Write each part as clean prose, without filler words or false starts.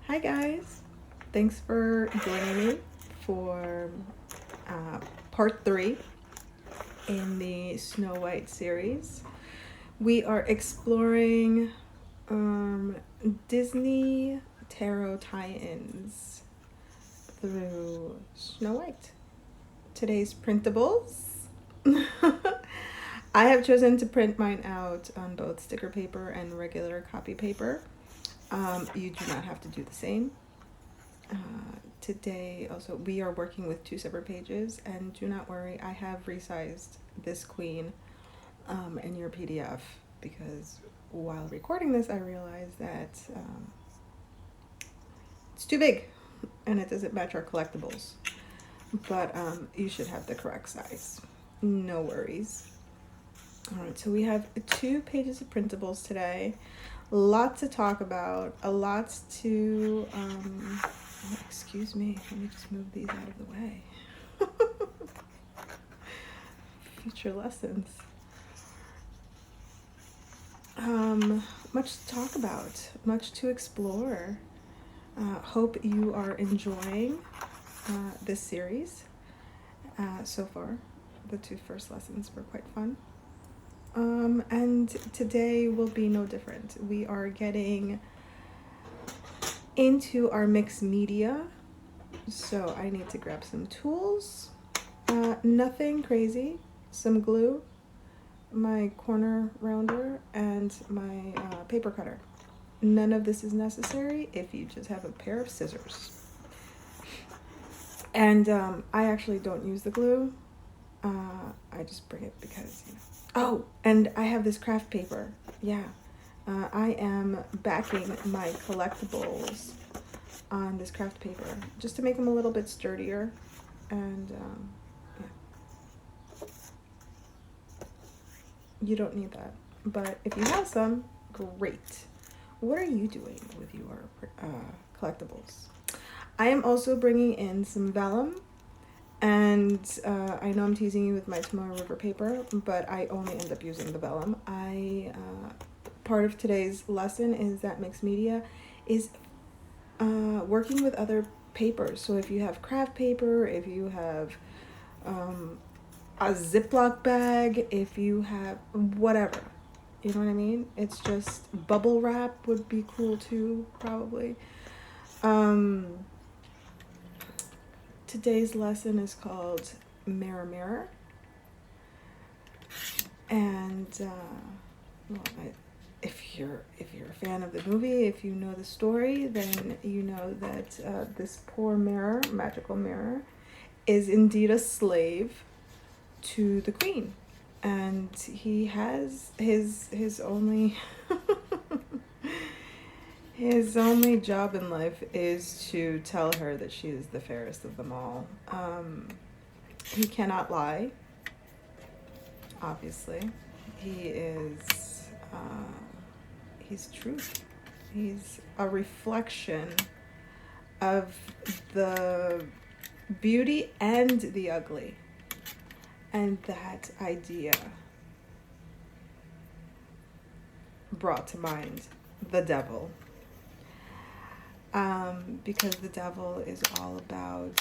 Hi guys, thanks for joining me for part 3 in the Snow White series. We are exploring Disney tarot tie-ins through Snow White. Today's printables. I have chosen to print mine out on both sticker paper and regular copy paper. You do not have to do the same. Today also we are working with 2 separate pages, and do not worry, I have resized this queen in your PDF because while recording this I realized that it's too big and it doesn't match our collectibles, but you should have the correct size, no worries. All right, so we have 2 pages of printables today. Lots to talk about, a lot to, excuse me, let me just move these out of the way. Future lessons. Much to talk about, much to explore. Hope you are enjoying this series so far. The 2 first lessons were quite fun. And today will be no different. We are getting into our mixed media, so I need to grab some tools. Nothing crazy. Some glue, my corner rounder, and my paper cutter. None of this is necessary if you just have a pair of scissors. And I actually don't use the glue. I just bring it because, you know. Oh, and I have this craft paper. Yeah. I am backing my collectibles on this craft paper just to make them a little bit sturdier. And yeah. You don't need that. But if you have some, great. What are you doing with your collectibles? I am also bringing in some vellum. And I know I'm teasing you with my Tomorrow River paper, but I only end up using the vellum. Part of today's lesson is that mixed media is working with other papers. So if you have craft paper, if you have a Ziploc bag, if you have whatever, you know what I mean? It's just bubble wrap would be cool too, probably. Today's lesson is called Mirror Mirror. And well, if you're a fan of the movie, if you know the story, then you know that this poor mirror, magical mirror, is indeed a slave to the queen, and he has his only his only job in life is to tell her that she is the fairest of them all. He cannot lie, obviously. He is he's truth. He's a reflection of the beauty and the ugly. And that idea brought to mind the devil. Because the devil is all about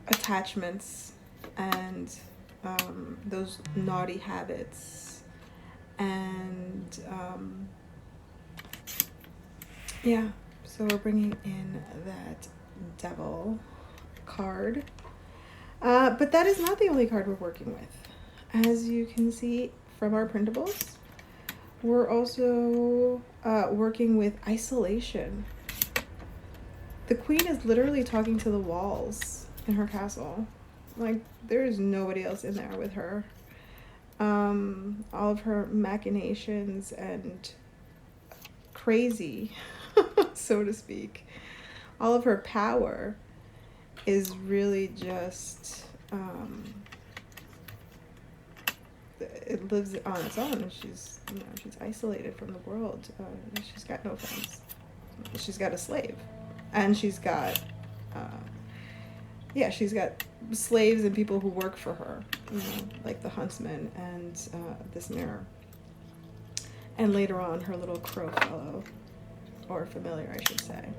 attachments and those naughty habits. And yeah, so we're bringing in that devil card. But that is not the only card we're working with. As you can see from our printables, we're also working with isolation. The queen is literally talking to the walls in her castle. Like, there is nobody else in there with her. All of her machinations and crazy, so to speak, all of her power is really just it lives on its own. She's isolated from the world. She's got no friends. She's got a slave, and she's got she's got slaves and people who work for her, like the huntsman and this mirror, and later on her little crow fellow, or familiar I should say.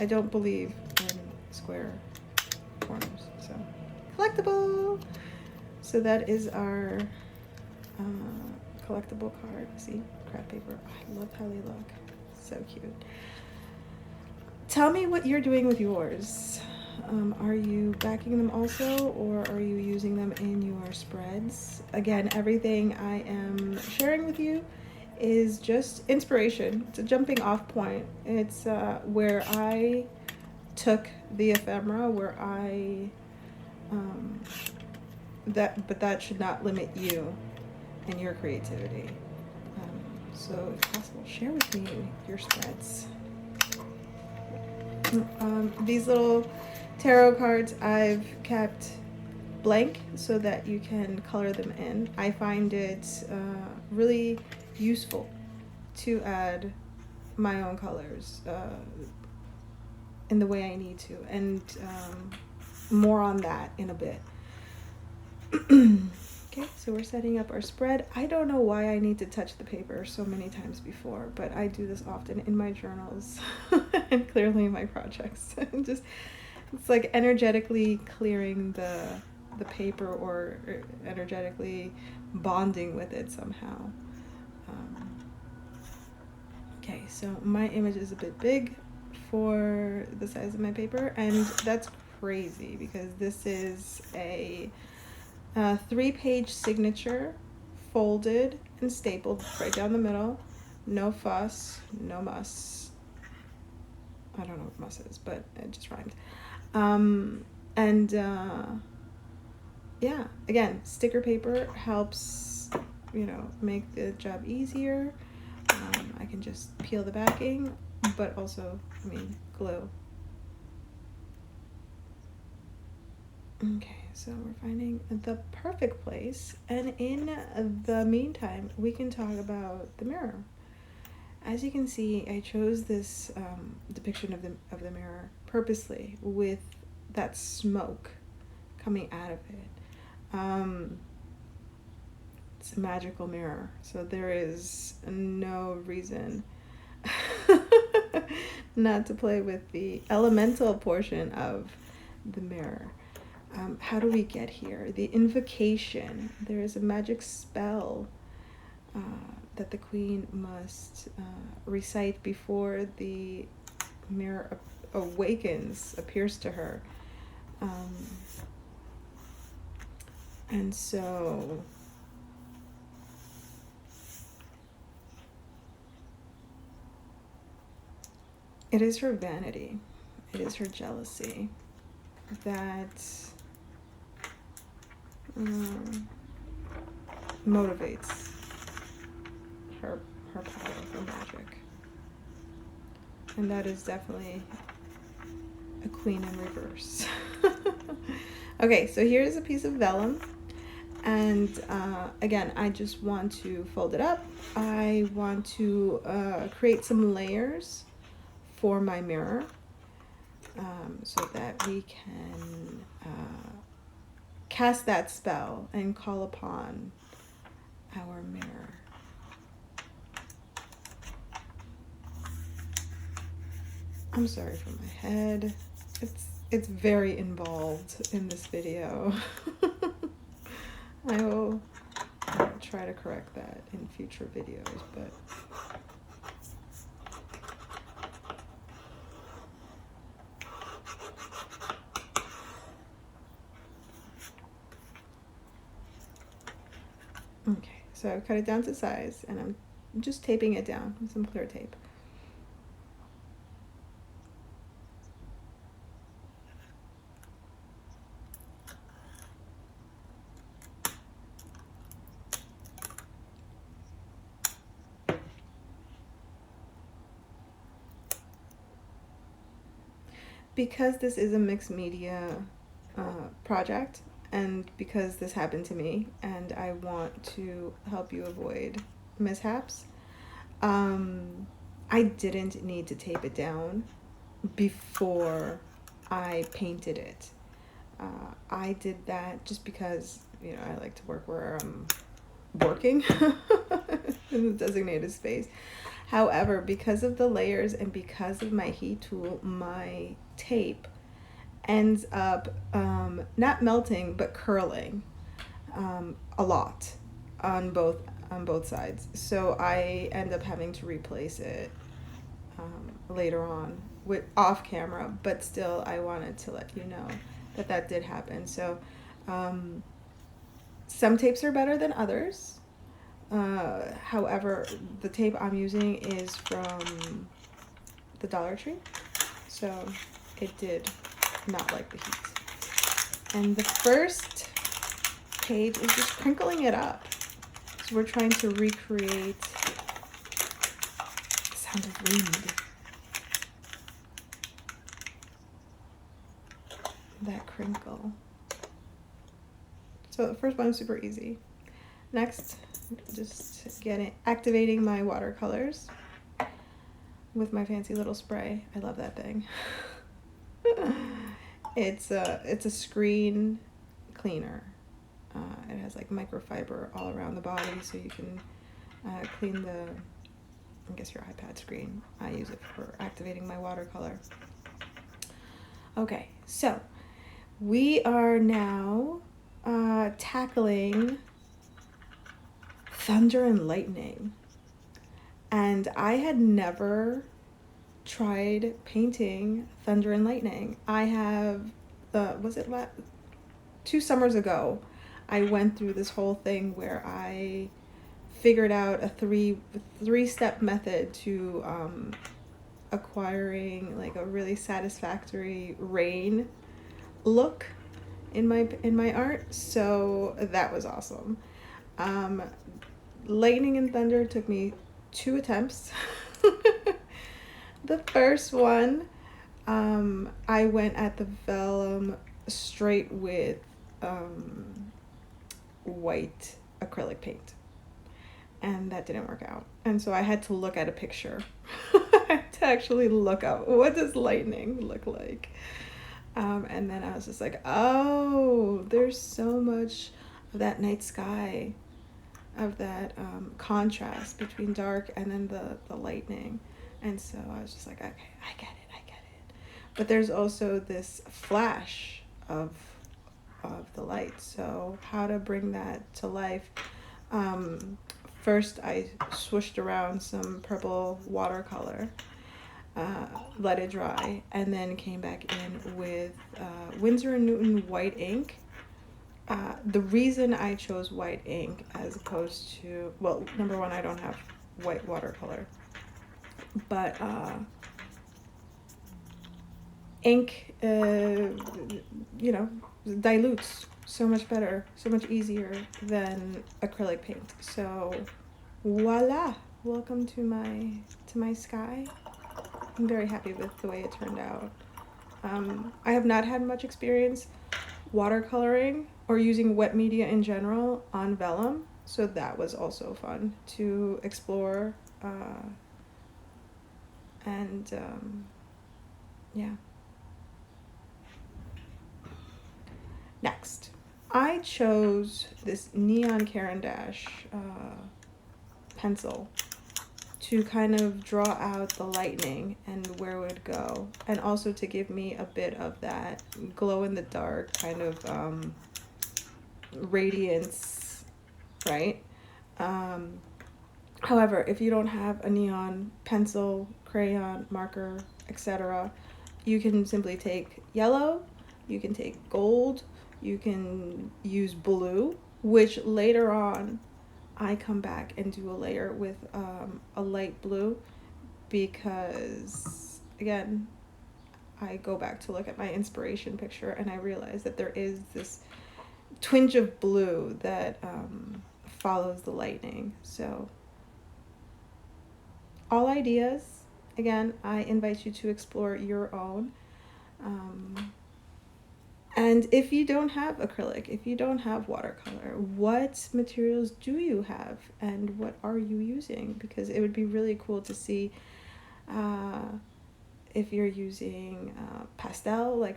I don't believe in square corners. So collectible. So that is our collectible card. See, crap paper. I love how they look. So cute. Tell me what you're doing with yours. Are you backing them also, or are you using them in your spreads? Again, everything I am sharing with you is just inspiration. It's a jumping off point. It's where I took the ephemera, where I but that should not limit you and your creativity. So if possible, share with me your spreads. These little tarot cards I've kept blank so that you can color them in. I find it really useful to add my own colors in the way I need to, and more on that in a bit. Okay, so we're setting up our spread. I don't know why I need to touch the paper so many times before, but I do this often in my journals and clearly in my projects. Just, it's like energetically clearing the paper, or energetically bonding with it somehow. Okay, so my image is a bit big for the size of my paper, and that's crazy because this is a 3-page signature, folded and stapled right down the middle. No fuss, no muss. I don't know what muss is, but it just rhymed. Yeah, again, sticker paper helps, make the job easier. I can just peel the backing, but also, glue. Okay, so we're finding the perfect place, and in the meantime, we can talk about the mirror. As you can see, I chose this depiction of the mirror purposely with that smoke coming out of it. It's a magical mirror, so there is no reason not to play with the elemental portion of the mirror. How do we get here? The invocation. There is a magic spell that the queen must recite before the mirror appears to her. And so it is her vanity, it is her jealousy that motivates her power, her magic. And that is definitely a queen in reverse. Okay, so here's a piece of vellum. And again, I just want to fold it up. I want to create some layers for my mirror so that we can cast that spell and call upon our mirror. I'm sorry for my head. It's very involved in this video. I will try to correct that in future videos, but okay, so I've cut it down to size, and I'm just taping it down with some clear tape. Because this is a mixed media project, and because this happened to me, and I want to help you avoid mishaps, I didn't need to tape it down before I painted it. I did that just because, I like to work where I'm working in the designated space. However, because of the layers and because of my heat tool, my tape ends up not melting but curling a lot on both sides. So I end up having to replace it later on with off camera, but still I wanted to let you know that that did happen. So some tapes are better than others. However, the tape I'm using is from the Dollar Tree, so it did not like the heat. And the first page is just crinkling it up. So we're trying to recreate the sound of wind. That crinkle. So the first one is super easy. Next, just activating my watercolors with my fancy little spray. I love that thing. It's a screen cleaner. It has like microfiber all around the body, so you can clean the, I guess, your iPad screen. I use it for activating my watercolor. Okay, so we are now tackling thunder and lightning. And I had never tried painting thunder and lightning. I have, was it 2 summers ago, I went through this whole thing where I figured out a three-step method to acquiring like a really satisfactory rain look in my art. So that was awesome. Lightning and thunder took me 2 attempts. The first one, I went at the vellum straight with white acrylic paint, and that didn't work out. And so I had to look at a picture to actually look up, what does lightning look like? And then I was just like, oh, there's so much of that night sky, of that contrast between dark and then the lightning. And so I was just like, okay, I get it. But there's also this flash of the light. So how to bring that to life? First, I swooshed around some purple watercolor, let it dry, and then came back in with Winsor & Newton white ink. The reason I chose white ink as opposed to, well, number one, I don't have white watercolor, but ink, dilutes so much better, so much easier than acrylic paint. So voila, welcome to my sky. I'm very happy with the way it turned out. I have not had much experience watercoloring or using wet media in general on vellum, so that was also fun to explore. Yeah. Next, I chose this Neon Caran d'Ache pencil to kind of draw out the lightning and where it would go, and also to give me a bit of that glow-in-the-dark kind of radiance, right? However, if you don't have a neon pencil, crayon, marker, etc., you can simply take yellow, you can take gold, you can use blue, which later on I come back and do a layer with a light blue, because again, I go back to look at my inspiration picture and I realize that there is this twinge of blue that follows the lightning. So all ideas, again, I invite you to explore your own. And if you don't have acrylic, if you don't have watercolor, what materials do you have and what are you using? Because it would be really cool to see if you're using pastel, like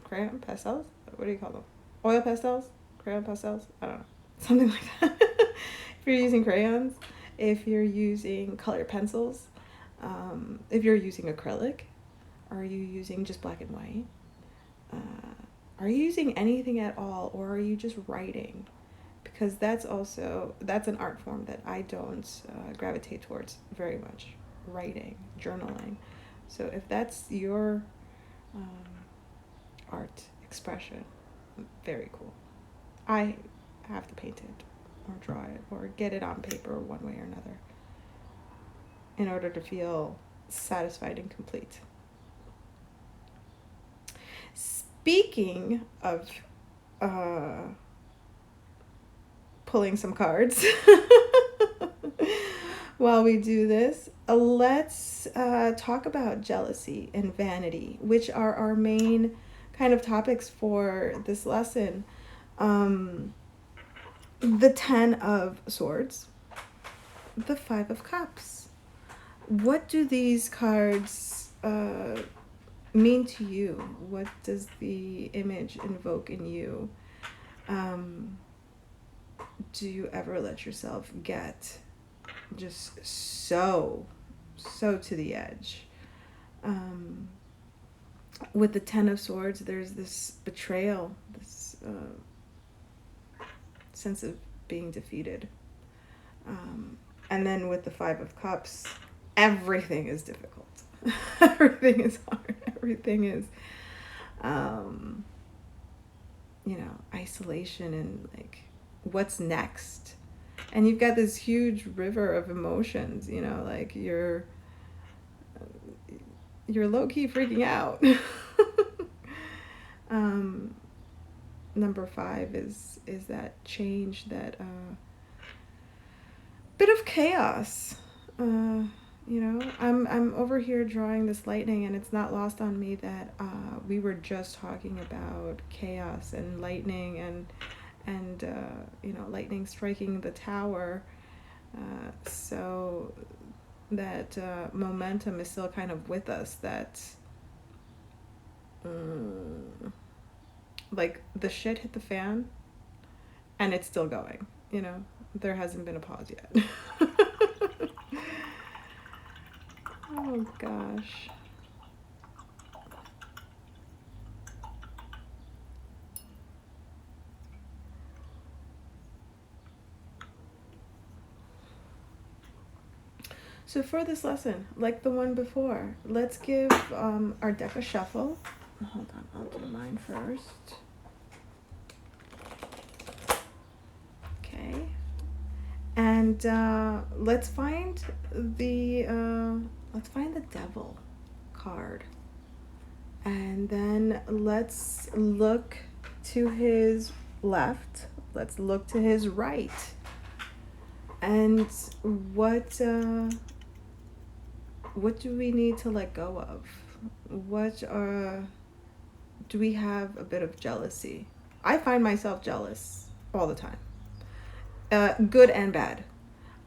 crayon pastels? What do you call them? Oil pastels? Crayon pastels? I don't know. Something like that. If you're using crayons, if you're using colored pencils, if you're using acrylic, are you using just black and white? Are you using anything at all, or are you just writing? Because that's an art form that I don't gravitate towards very much, writing, journaling. So if that's your art expression, very cool. I have to paint it or draw it or get it on paper one way or another in order to feel satisfied and complete. Speaking of pulling some cards while we do this, let's talk about jealousy and vanity, which are our main kind of topics for this lesson. The 10 of Swords, the 5 of Cups. What do these cards mean to you? What does the image invoke in you? Do you ever let yourself get just so to the edge? With the 10 of Swords, there's this betrayal, this sense of being defeated. And then with the 5 of Cups, everything is difficult. Everything is hard. Everything is, isolation and like, what's next? And you've got this huge river of emotions, like you're low-key freaking out. Number 5 is that change, that bit of chaos. I'm over here drawing this lightning, and it's not lost on me that we were just talking about chaos and lightning and lightning striking the tower. So that momentum is still kind of with us, that like the shit hit the fan and it's still going, there hasn't been a pause yet. Oh gosh. So for this lesson, like the one before, let's give our deck a shuffle. Hold on, I'll do mine first. Okay. And let's find the Devil card. And then let's look to his left. Let's look to his right. And what do we need to let go of? Do we have a bit of jealousy? I find myself jealous all the time. Good and bad.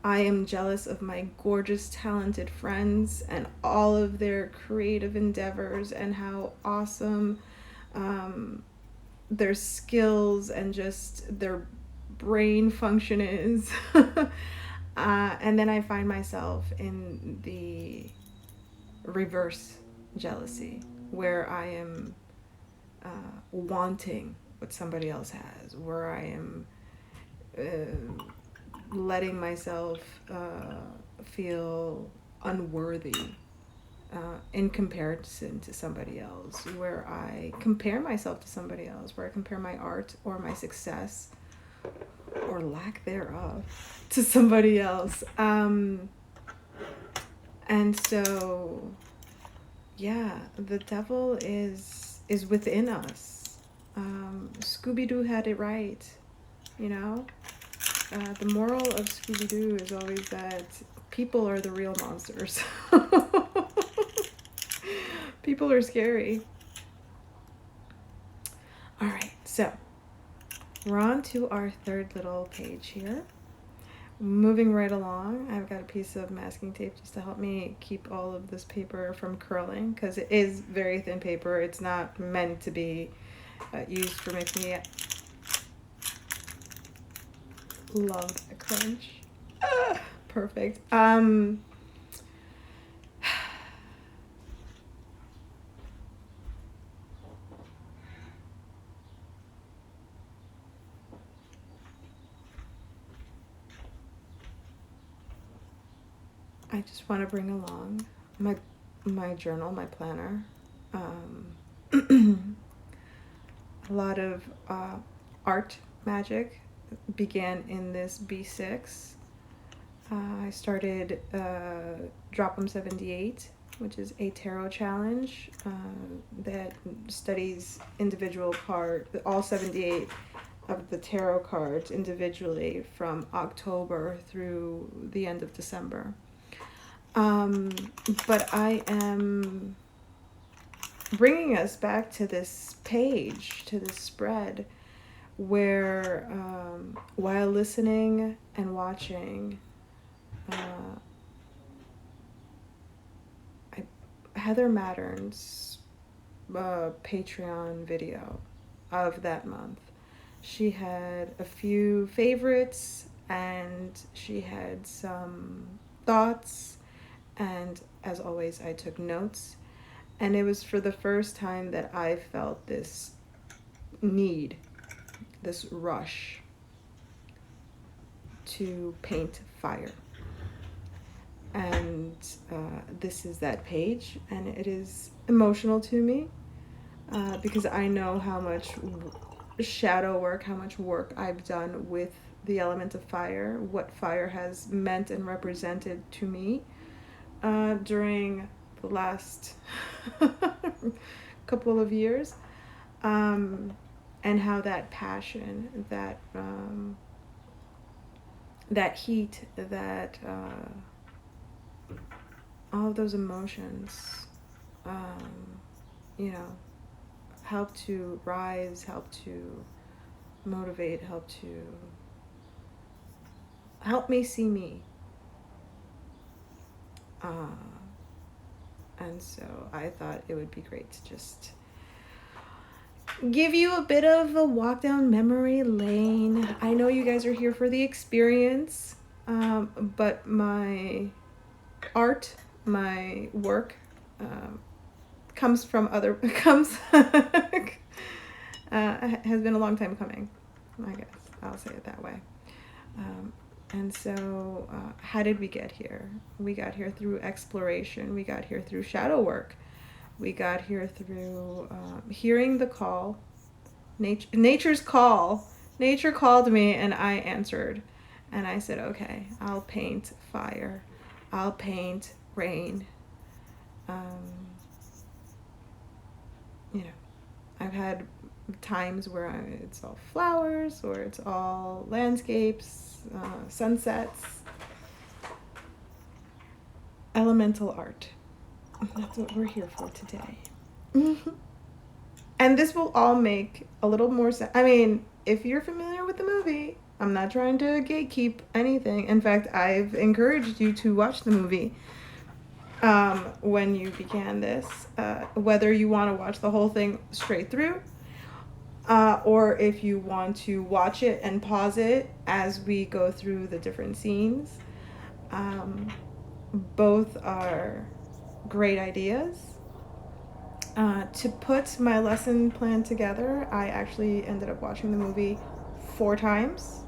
I am jealous of my gorgeous, talented friends and all of their creative endeavors and how awesome their skills and just their brain function is. And then I find myself in the reverse jealousy, where I am wanting what somebody else has, where I am letting myself feel unworthy in comparison to somebody else, where I compare myself to somebody else, where I compare my art or my success or lack thereof to somebody else. And so, yeah, the devil is within us. Scooby-Doo had it right, the moral of Scooby-Doo is always that people are the real monsters. People are scary. All right, so we're on to our third little page here. Moving right along, I've got a piece of masking tape just to help me keep all of this paper from curling, because it is very thin paper. It's not meant to be used for making it. Love a crunch. Perfect. I just want to bring along my journal, my planner. A lot of art magic began in this B6. I started Drop 'em 78, which is a tarot challenge that studies all 78 of the tarot cards individually from October through the end of December. But I am bringing us back to this page, to this spread, where while listening and watching, Heather Mattern's Patreon video of that month, she had a few favorites and she had some thoughts, and as always I took notes, and it was for the first time that I felt this need, this rush to paint fire. And this is that page, and it is emotional to me because I know how much shadow work, how much work I've done with the element of fire, what fire has meant and represented to me during the last couple of years, and how that passion, that heat, that all of those emotions, help to rise, help to motivate, help me see me. And so I thought it would be great to just give you a bit of a walk down memory lane. I know you guys are here for the experience, but my art, my work, has been a long time coming, I guess I'll say it that way. And so how did we get here? We got here through exploration. We got here through shadow work. We got here through hearing the call, nature's call. Nature called me and I answered. And I said, okay, I'll paint fire. I'll paint rain. I've had times where it's all flowers or it's all landscapes, sunsets, elemental art. That's what we're here for today. And this will all make a little more sense. I mean, if you're familiar with the movie, I'm not trying to gatekeep anything. In fact, I've encouraged you to watch the movie when you began this, whether you want to watch the whole thing straight through, or if you want to watch it and pause it as we go through the different scenes. Both are great ideas. To put my lesson plan together, I actually ended up watching the movie 4 times.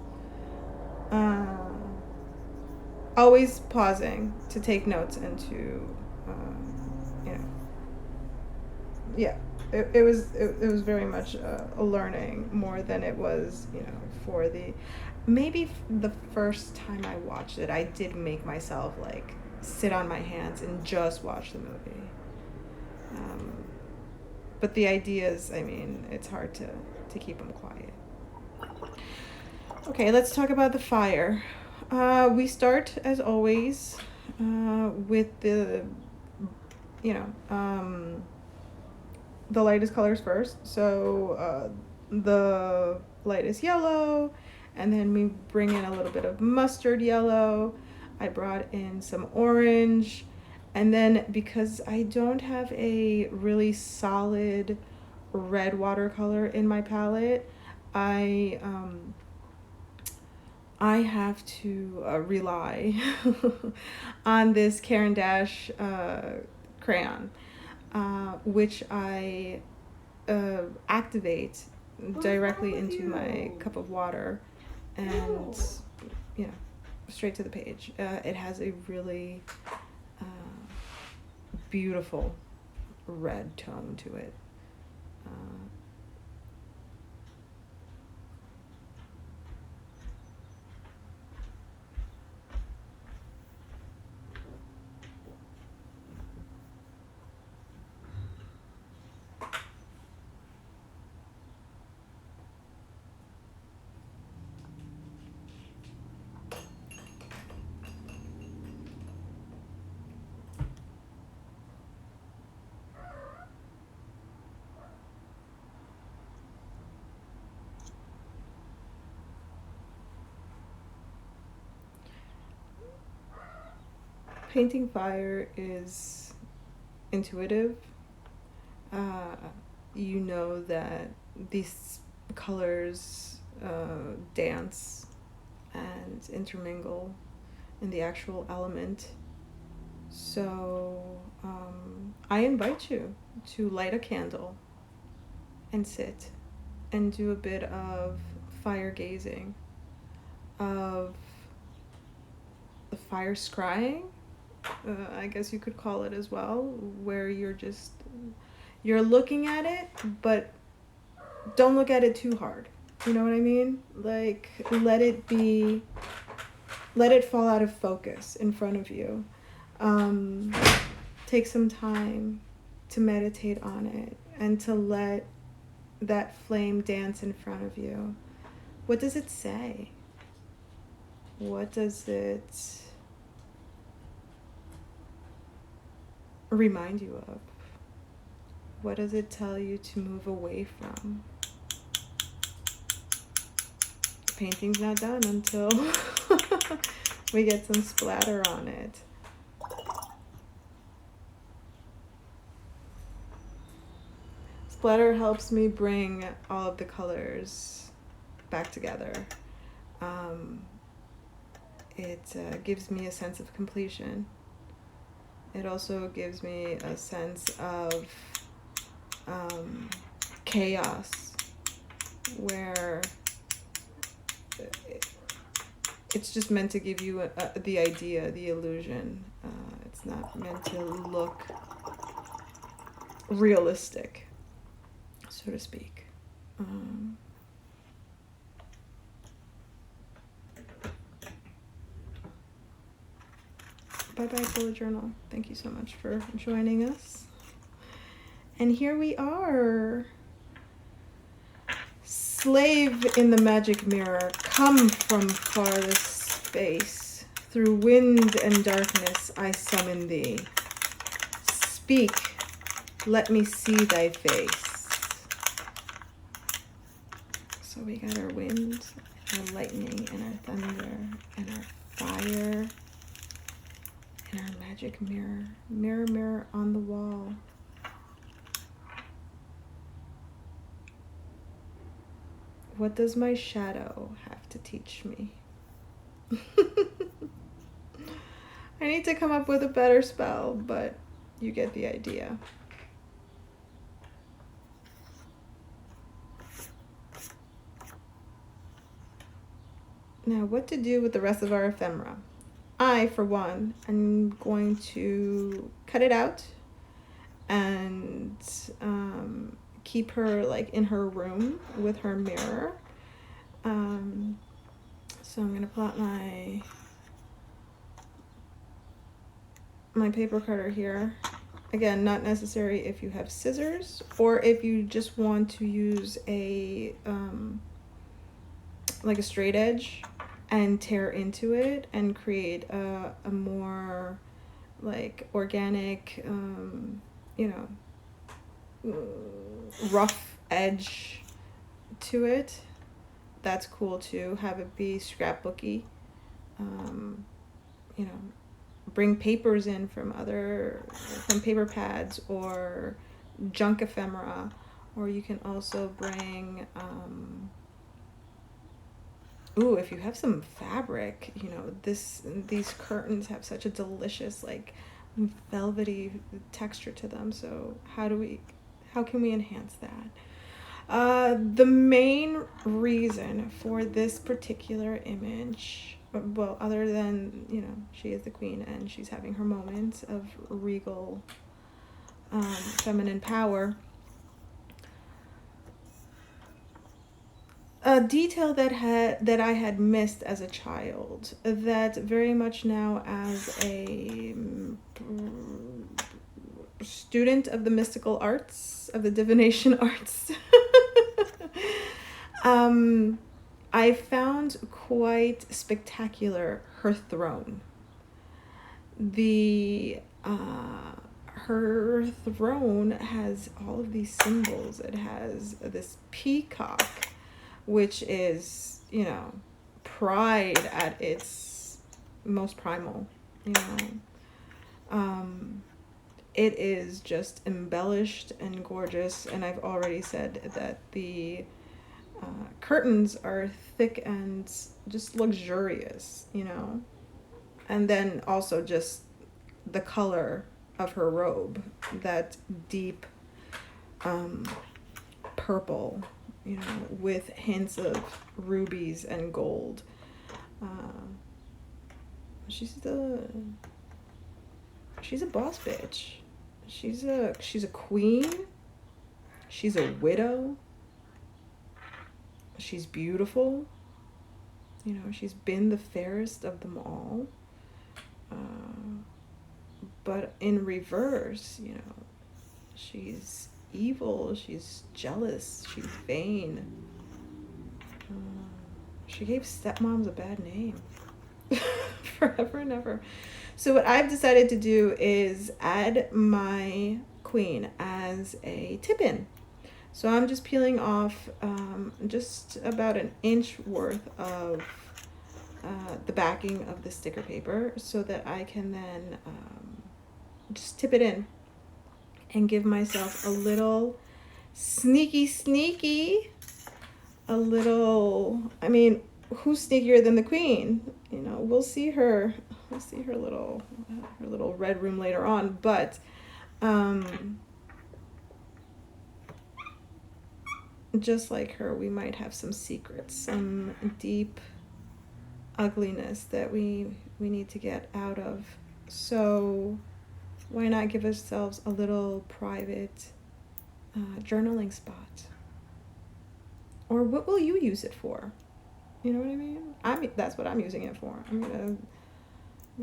Always pausing to take notes and to, it was very much a learning more than it was, for maybe the first time I watched it, I did make myself sit on my hands and just watch the movie. But the ideas, it's hard to keep them quiet. Okay, let's talk about the fire. We start, as always, with the lightest colors first. So the lightest yellow, and then we bring in a little bit of mustard yellow. I brought in some orange, and then because I don't have a really solid red watercolor in my palette, I I have to rely on this Caran d'Ache crayon, which I activate directly into my cup of water, and you know, straight to the page. It has a really beautiful red tone to it. Painting fire is intuitive. You know that these colors dance and intermingle in the actual element. So I invite you to light a candle and sit and do a bit of fire gazing, of the fire scrying, I guess you could call it as well, where you're looking at it, but don't look at it too hard. You know what I mean? Like, let it fall out of focus in front of you. Take some time to meditate on it and to let that flame dance in front of you. What does it say? What does it remind you of? What does it tell you to move away from? Painting's not done until we get some splatter on it. Splatter helps me bring all of the colors back together. It gives me a sense of completion. It also gives me a sense of chaos, where it's just meant to give you the idea, the illusion. It's not meant to look realistic, so to speak. Bye-bye, bullet journal. Thank you so much for joining us. And here we are. Slave in the magic mirror, come from farthest space. Through wind and darkness I summon thee. Speak, let me see thy face. So we got our wind, our lightning, and our thunder, and our fire, and our magic mirror. Mirror, mirror on the wall. What does my shadow have to teach me? I need to come up with a better spell, but you get the idea. Now, what to do with the rest of our ephemera? I, for one, am going to cut it out and keep her like in her room with her mirror. So I'm gonna plot my paper cutter here. Again, not necessary if you have scissors, or if you just want to use a like a straight edge and tear into it and create a more like organic, you know, rough edge to it. That's cool too. Have it be scrapbooky. You know, bring papers in from paper pads or junk ephemera, or you can also bring Ooh, if you have some fabric, these curtains have such a delicious, like, velvety texture to them. So how can we enhance that? The main reason for this particular image, well, other than, she is the queen and she's having her moments of regal, feminine power. A detail that I had missed as a child, that very much now as a student of the mystical arts, of the divination arts, I found quite spectacular her throne. Her throne has all of these symbols. It has this peacock, which is, pride at its most primal, it is just embellished and gorgeous, and I've already said that the curtains are thick and just luxurious, and then also just the color of her robe, that deep purple, with hints of rubies and gold. She's a boss bitch. She's a queen. She's a widow. She's beautiful. She's been the fairest of them all. But in reverse, she's evil, she's jealous, she's vain. She gave stepmoms a bad name. Forever and ever. So what I've decided to do is add my queen as a tip-in. So I'm just peeling off just about an inch worth of the backing of the sticker paper, so that I can then just tip it in and give myself a little sneaky, a little, who's sneakier than the queen? We'll see her little red room later on, but just like her, we might have some secrets, some deep ugliness that we need to get out of. So why not give ourselves a little private journaling spot? Or what will you use it for? You know what I mean? That's what I'm using it for. I'm gonna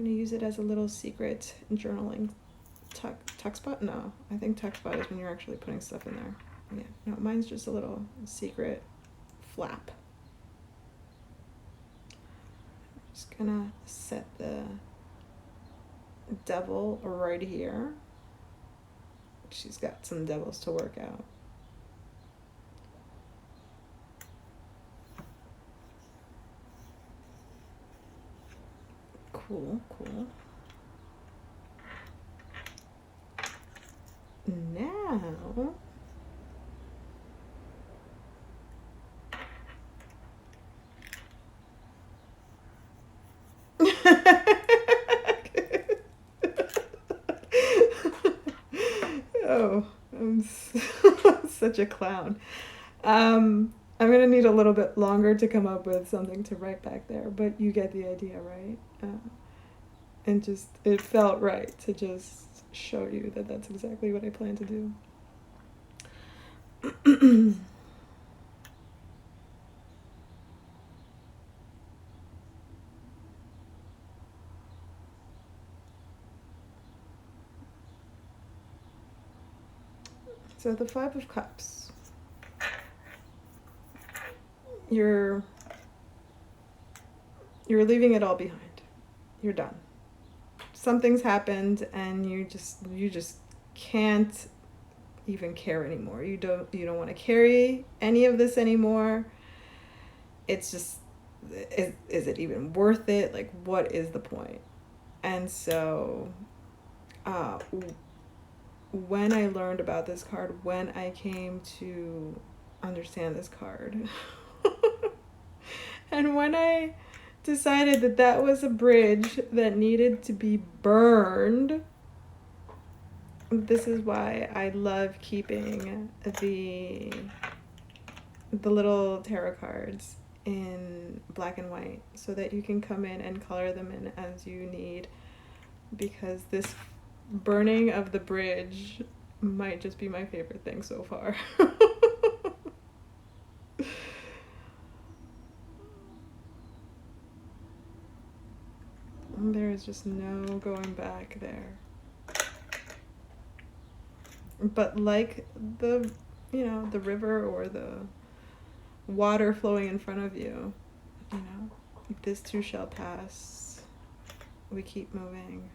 use it as a little secret journaling tuck spot. No, I think tuck spot is when you're actually putting stuff in there. Yeah, no, mine's just a little secret flap. Just gonna set the devil right here. She's got some devils to work out. Cool. Now oh, I'm such a clown. I'm gonna need a little bit longer to come up with something to write back there, but you get the idea, right? And just, it felt right to just show you that that's exactly what I plan to do. So the Five of Cups. You're leaving it all behind. You're done. Something's happened and you just can't even care anymore. You don't want to carry any of this anymore. It's just, is it even worth it? Like, what is the point? And so when I learned about this card, when I came to understand this card And when I decided that that was a bridge that needed to be burned, this is why I love keeping the little tarot cards in black and white so that you can come in and color them in as you need, because this burning of the bridge might just be my favorite thing so far. There is just no going back there. But like the, you know, the river or the water flowing in front of you, you know, this too shall pass. We keep moving.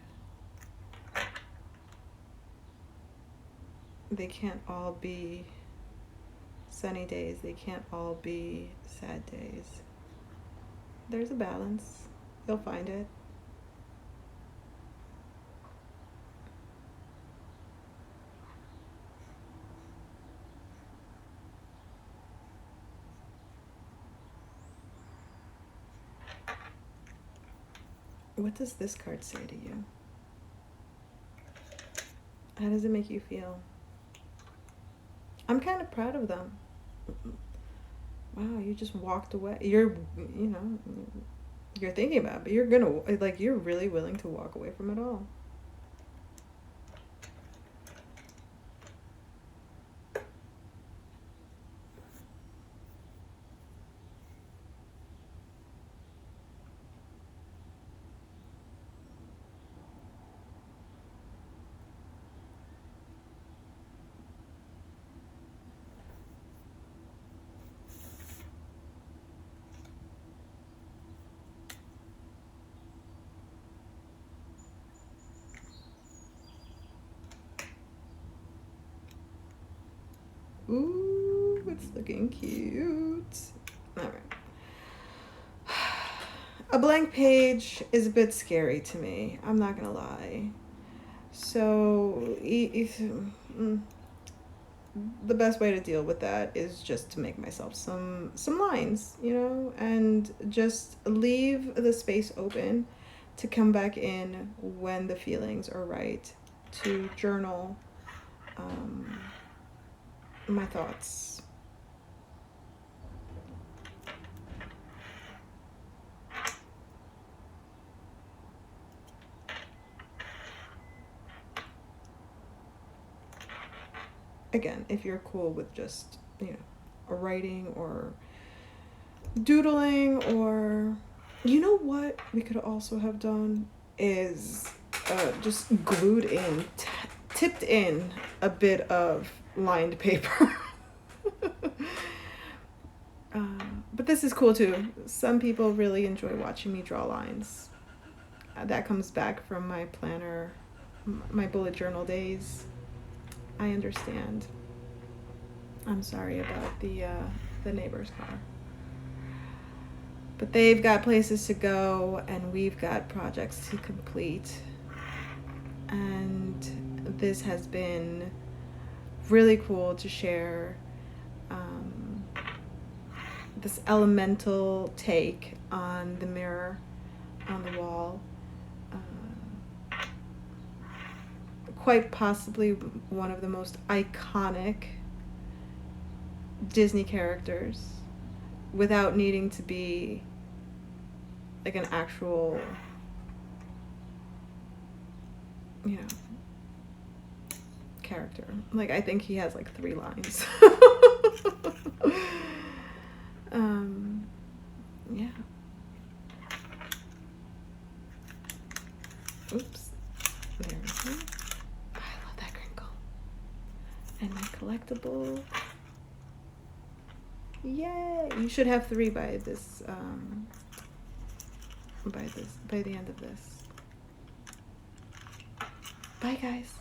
They can't all be sunny days. They can't all be sad days. There's a balance. You'll find it. What does this card say to you? How does it make you feel? I'm kind of proud of them. Wow, you just walked away. You're, you know, you're thinking about it, but you're gonna, like, you're really willing to walk away from it all. Ooh, it's looking cute. All right. A blank page is a bit scary to me. I'm not gonna lie. So, the best way to deal with that is just to make myself some lines, you know, and just leave the space open to come back in when the feelings are right, to journal my thoughts. Again, if you're cool with just, you know, writing or doodling, or, you know what we could also have done is just glued in, tipped in a bit of lined paper. But this is cool too. Some people really enjoy watching me draw lines. That comes back from my planner, my bullet journal days. I understand. I'm sorry about the neighbor's car. But they've got places to go and we've got projects to complete. And this has been really cool to share this elemental take on the mirror on the wall. Quite possibly one of the most iconic Disney characters without needing to be like an actual, you know, character. Like, I think he has like 3 lines. Yeah. Oops. There we go. I love that crinkle. And my collectible. Yay! You should have 3 by this, by the end of this. Bye, guys.